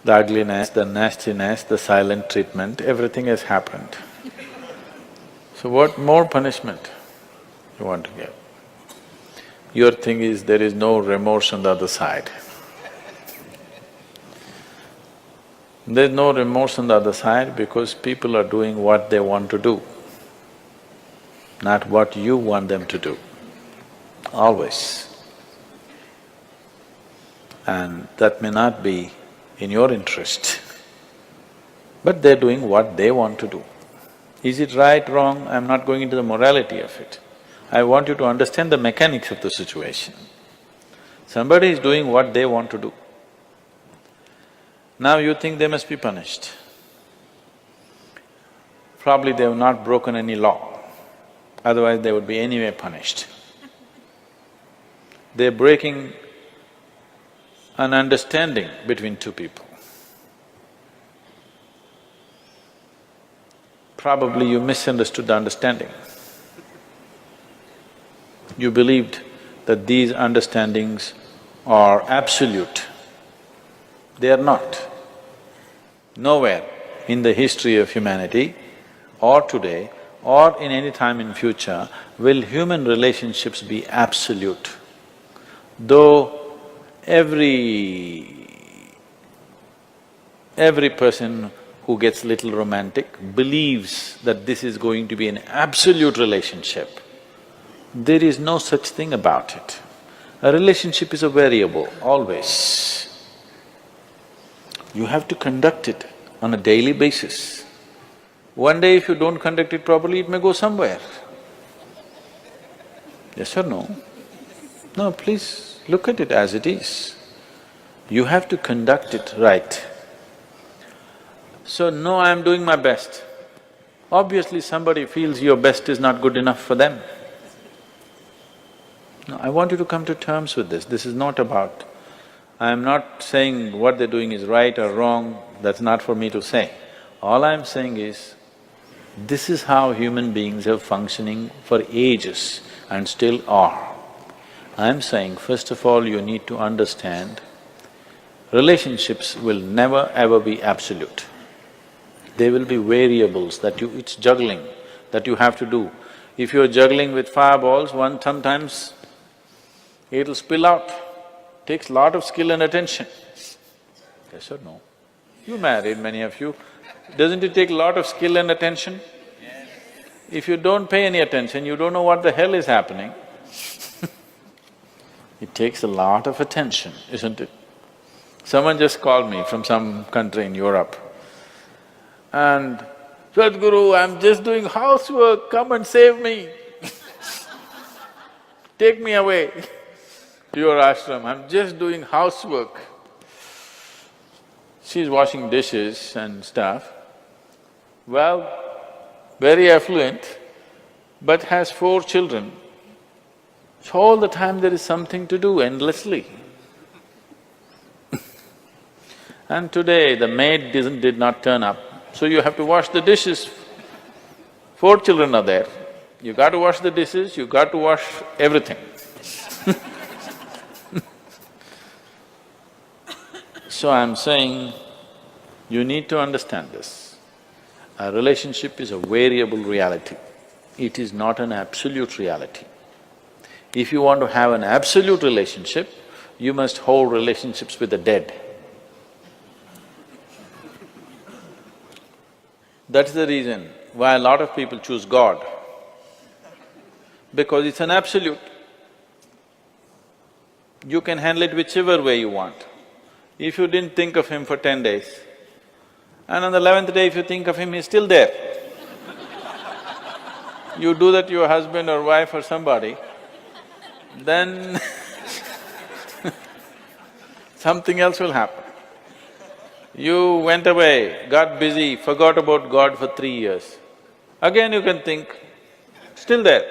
the ugliness, the nastiness, the silent treatment, everything has happened. So what more punishment you want to give? Your thing is there is no remorse on the other side. There's no remorse on the other side because people are doing what they want to do, not what you want them to do, always. And that may not be in your interest, but they're doing what they want to do. Is it right, wrong? I'm not going into the morality of it. I want you to understand the mechanics of the situation. Somebody is doing what they want to do. Now you think they must be punished. Probably they have not broken any law, otherwise they would be anyway punished. They're breaking an understanding between two people. Probably you misunderstood the understanding. You believed that these understandings are absolute. They are not. Nowhere in the history of humanity or today or in any time in future will human relationships be absolute. Though every person who gets little romantic believes that this is going to be an absolute relationship, there is no such thing about it. A relationship is a variable, always. You have to conduct it on a daily basis. One day if you don't conduct it properly, it may go somewhere. Yes or no? No, please look at it as it is. You have to conduct it right. So, no, I'm doing my best. Obviously somebody feels your best is not good enough for them. No, I want you to come to terms with this. This is not about… I'm not saying what they're doing is right or wrong, that's not for me to say. All I'm saying is, this is how human beings are functioning for ages and still are. I'm saying, first of all, you need to understand, relationships will never ever be absolute. There will be variables that it's juggling that you have to do. If you're juggling with fireballs, sometimes it'll spill out. Takes lot of skill and attention. Yes or no? You married, many of you. Doesn't it take a lot of skill and attention? If you don't pay any attention, you don't know what the hell is happening. It takes a lot of attention, isn't it? Someone just called me from some country in Europe and, "Sadhguru, I'm just doing housework, come and save me." Take me away to your ashram, I'm just doing housework. She's washing dishes and stuff. Well, very affluent, but has 4 children. So all the time there is something to do endlessly. And today the maid did not turn up, so you have to wash the dishes. 4 children are there, you got to wash the dishes, you got to wash everything. So I'm saying, you need to understand this. A relationship is a variable reality. It is not an absolute reality. If you want to have an absolute relationship, you must hold relationships with the dead. That's the reason why a lot of people choose God, because it's an absolute. You can handle it whichever way you want. If you didn't think of him for 10 days, and on the 11th day if you think of him, he's still there. You do that to your husband or wife or somebody, then something else will happen. You went away, got busy, forgot about God for 3 years. Again you can think, still there.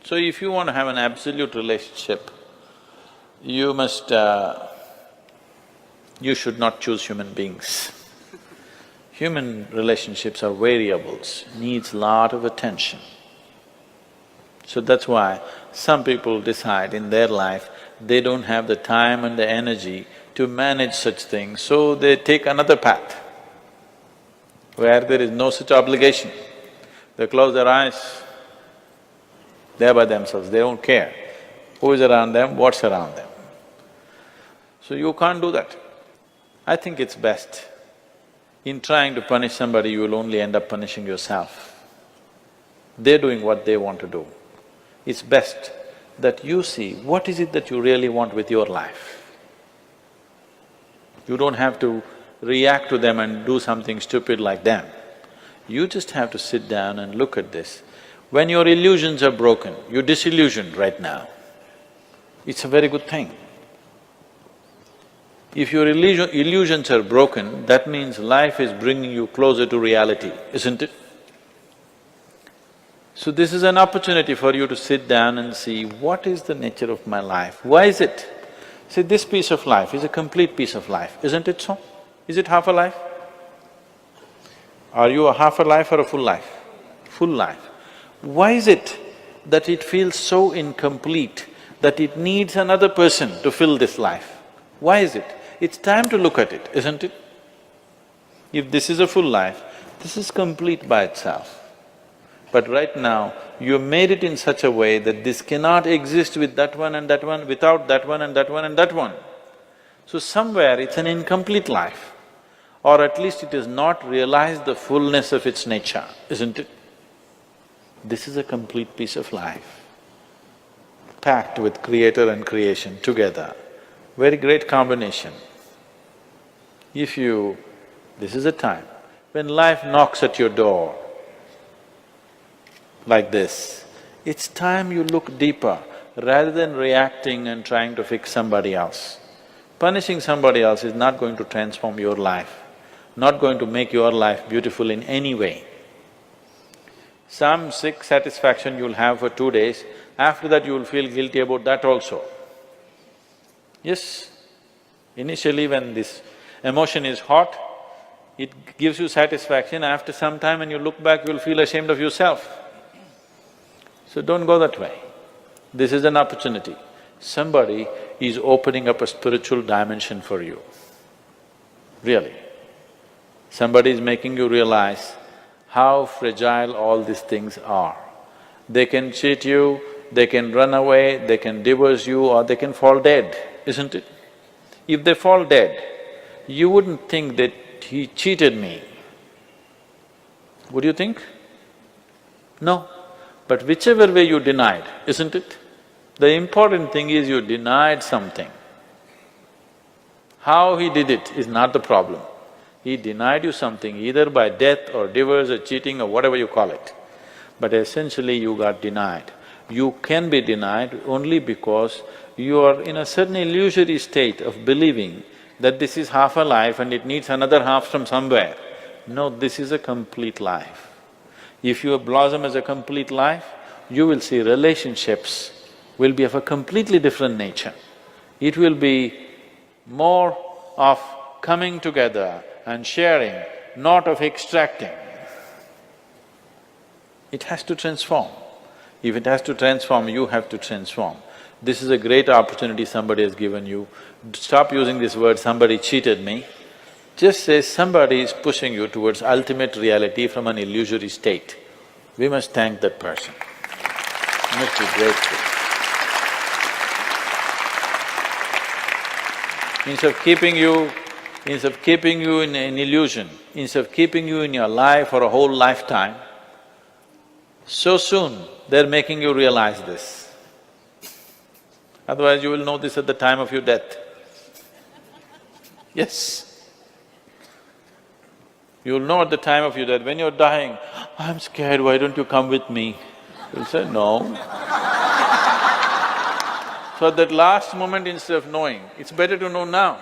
So if you want to have an absolute relationship, you should not choose human beings. Human relationships are variables, needs lot of attention. So that's why some people decide in their life they don't have the time and the energy to manage such things, so they take another path where there is no such obligation. They close their eyes, they're by themselves, they don't care who is around them, what's around them. So you can't do that. I think it's best. In trying to punish somebody, you will only end up punishing yourself. They're doing what they want to do. It's best that you see what is it that you really want with your life. You don't have to react to them and do something stupid like them. You just have to sit down and look at this. When your illusions are broken, you're disillusioned right now, it's a very good thing. If your illusions are broken, that means life is bringing you closer to reality, isn't it? So this is an opportunity for you to sit down and see, what is the nature of my life? Why is it? See, this piece of life is a complete piece of life, isn't it so? Is it half a life? Are you a half a life or a full life? Full life. Why is it that it feels so incomplete that it needs another person to fill this life? Why is it? It's time to look at it, isn't it? If this is a full life, this is complete by itself. But right now, you made it in such a way that this cannot exist with that one and that one, without that one and that one and that one. So somewhere it's an incomplete life, or at least it has not realized the fullness of its nature, isn't it? This is a complete piece of life, packed with creator and creation together. Very great combination. If you… this is a time when life knocks at your door like this, it's time you look deeper rather than reacting and trying to fix somebody else. Punishing somebody else is not going to transform your life, not going to make your life beautiful in any way. Some sick satisfaction you'll have for 2 days, after that you will feel guilty about that also. Yes, initially when this emotion is hot, it gives you satisfaction. After some time when you look back, you'll feel ashamed of yourself. So don't go that way. This is an opportunity. Somebody is opening up a spiritual dimension for you, really. Somebody is making you realize how fragile all these things are. They can cheat you, they can run away, they can divorce you, or they can fall dead, isn't it? If they fall dead, you wouldn't think that he cheated me. Would you think? No. But whichever way you denied, isn't it? The important thing is you denied something. How he did it is not the problem. He denied you something either by death or divorce or cheating or whatever you call it. But essentially you got denied. You can be denied only because you are in a certain illusory state of believing that this is half a life and it needs another half from somewhere. No, this is a complete life. If you blossom as a complete life, you will see relationships will be of a completely different nature. It will be more of coming together and sharing, not of extracting. It has to transform. If it has to transform, you have to transform. This is a great opportunity somebody has given you. Stop using this word, somebody cheated me. Just say somebody is pushing you towards ultimate reality from an illusory state. We must thank that person. We must be grateful. Instead of keeping you in an illusion, instead of keeping you in your life for a whole lifetime, so soon they're making you realize this. Otherwise you will know this at the time of your death. Yes. You'll know at the time of your death, when you're dying, I'm scared, why don't you come with me? You'll say, no. So at that last moment, instead of knowing, it's better to know now.